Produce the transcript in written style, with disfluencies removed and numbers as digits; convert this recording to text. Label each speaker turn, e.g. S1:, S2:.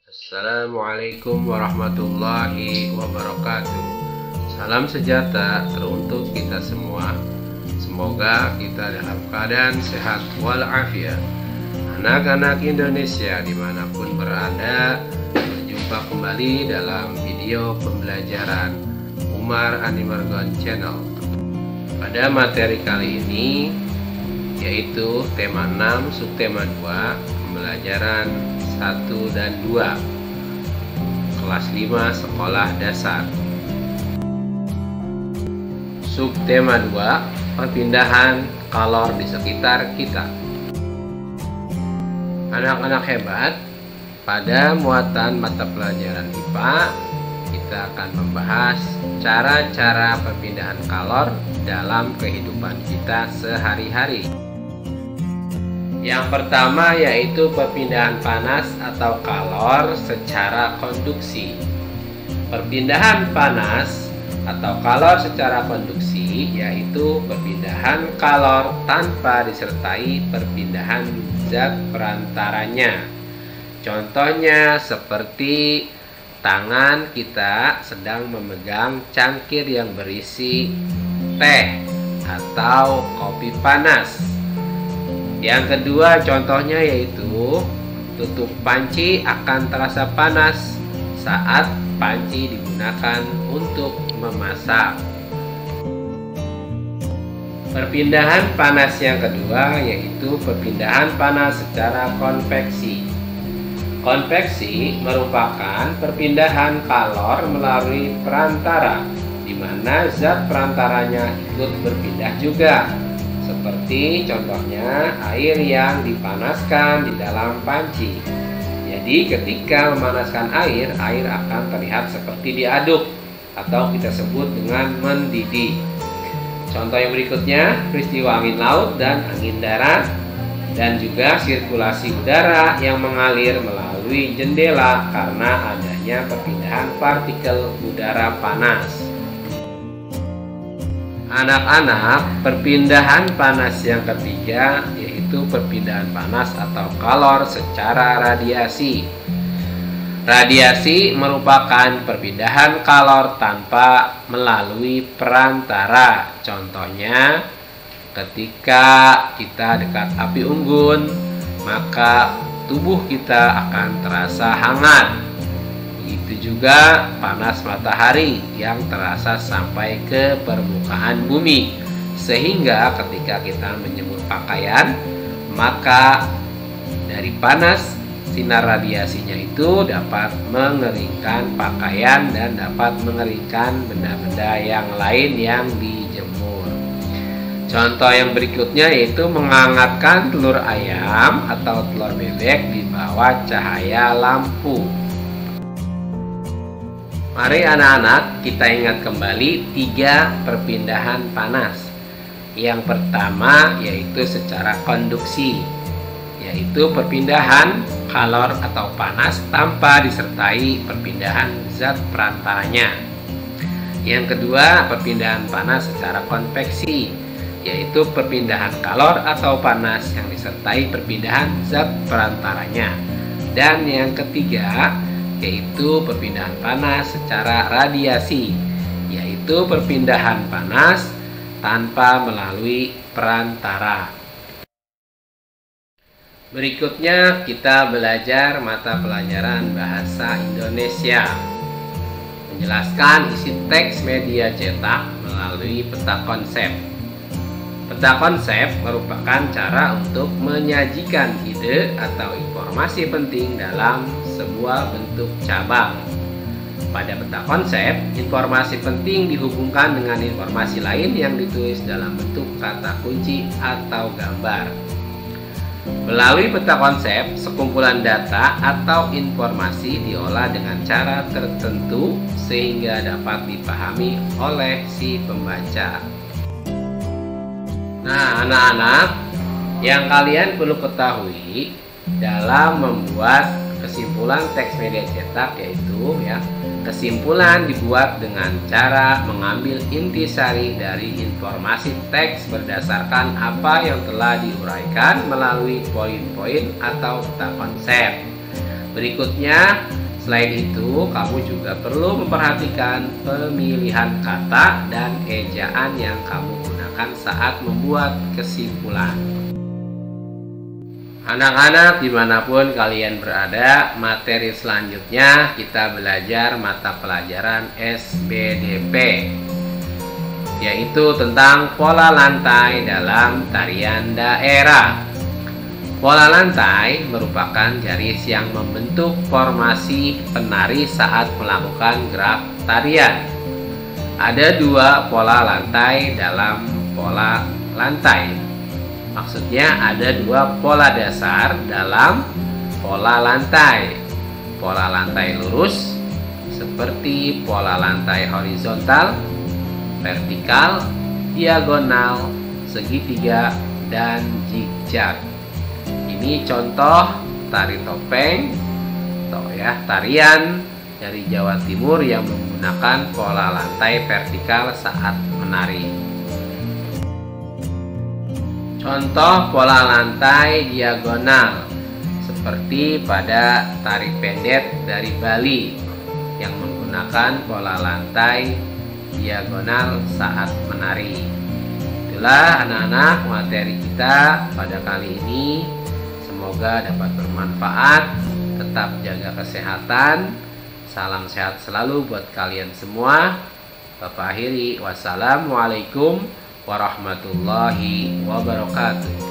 S1: Assalamualaikum warahmatullahi wabarakatuh. Salam sejahtera teruntuk kita semua. Semoga kita dalam keadaan sehat walafiat. Anak-anak Indonesia dimanapun berada, berjumpa kembali dalam video pembelajaran Umar Animargon Channel. Pada materi kali ini yaitu tema 6 subtema 2 pembelajaran 1 dan 2 kelas 5 sekolah dasar. Subtema 2 perpindahan kalor di sekitar kita. Anak-anak hebat, pada muatan mata pelajaran IPA kita akan membahas cara-cara perpindahan kalor dalam kehidupan kita sehari-hari. Yang pertama yaitu perpindahan panas atau kalor secara konduksi. Perpindahan panas atau kalor secara konduksi yaitu perpindahan kalor tanpa disertai perpindahan zat perantaranya. Contohnya seperti tangan kita sedang memegang cangkir yang berisi teh atau kopi panas. Yang kedua contohnya yaitu tutup panci akan terasa panas saat panci digunakan untuk memasak. Perpindahan panas yang kedua yaitu perpindahan panas secara konveksi. Konveksi merupakan perpindahan kalor melalui perantara di mana zat perantaranya ikut berpindah juga. Seperti contohnya air yang dipanaskan di dalam panci. Jadi ketika memanaskan air akan terlihat seperti diaduk atau kita sebut dengan mendidih. Contoh yang berikutnya peristiwa angin laut dan angin darat, dan juga sirkulasi udara yang mengalir melalui jendela karena adanya perpindahan partikel udara panas. Anak-anak, perpindahan panas yang ketiga yaitu perpindahan panas atau kalor secara radiasi. Radiasi merupakan perpindahan kalor tanpa melalui perantara. Contohnya, ketika kita dekat api unggun, maka tubuh kita akan terasa hangat. Begitu juga panas matahari yang terasa sampai ke permukaan bumi, sehingga ketika kita menjemur pakaian, maka dari panas sinar radiasinya itu dapat mengeringkan pakaian dan dapat mengeringkan benda-benda yang lain yang dijemur. Contoh yang berikutnya yaitu menghangatkan telur ayam atau telur bebek di bawah cahaya lampu. Mari anak-anak kita ingat kembali 3 perpindahan panas. Yang pertama yaitu secara konduksi, yaitu perpindahan kalor atau panas tanpa disertai perpindahan zat perantaranya. Yang kedua perpindahan panas secara konveksi, yaitu perpindahan kalor atau panas yang disertai perpindahan zat perantaranya. Dan yang ketiga yaitu perpindahan panas secara radiasi, yaitu perpindahan panas tanpa melalui perantara. Berikutnya kita belajar mata pelajaran bahasa Indonesia, menjelaskan isi teks media cetak melalui peta konsep. Peta konsep merupakan cara untuk menyajikan ide atau informasi penting dalam sebuah bentuk cabang. Pada peta konsep, informasi penting dihubungkan dengan informasi lain yang ditulis dalam bentuk kata kunci atau gambar. Melalui peta konsep, sekumpulan data atau informasi diolah dengan cara tertentu sehingga dapat dipahami oleh si pembaca. Nah, anak-anak, yang kalian perlu ketahui dalam membuat kesimpulan teks media cetak yaitu kesimpulan dibuat dengan cara mengambil intisari dari informasi teks berdasarkan apa yang telah diuraikan melalui poin-poin atau peta konsep. Berikutnya Selain itu, kamu juga perlu memperhatikan pemilihan kata dan ejaan yang kamu gunakan saat membuat kesimpulan. Anak-anak, dimanapun kalian berada, materi selanjutnya kita belajar mata pelajaran SBDP, yaitu tentang pola lantai dalam tarian daerah. Pola lantai merupakan garis yang membentuk formasi penari saat melakukan gerak tarian. Ada dua pola lantai dalam pola lantai. Maksudnya ada dua pola dasar dalam pola lantai. Pola lantai lurus seperti pola lantai horizontal, vertikal, diagonal, segitiga, dan zigzag. Ini contoh tari topeng atau tarian dari Jawa Timur yang menggunakan pola lantai vertikal saat menari. Contoh pola lantai diagonal seperti pada tari pendet dari Bali yang menggunakan pola lantai diagonal saat menari. Itulah anak-anak materi kita pada kali ini. Semoga dapat bermanfaat. Tetap jaga kesehatan. Salam sehat selalu buat kalian semua. Bapak akhiri, wassalamualaikum warahmatullahi wabarakatuh.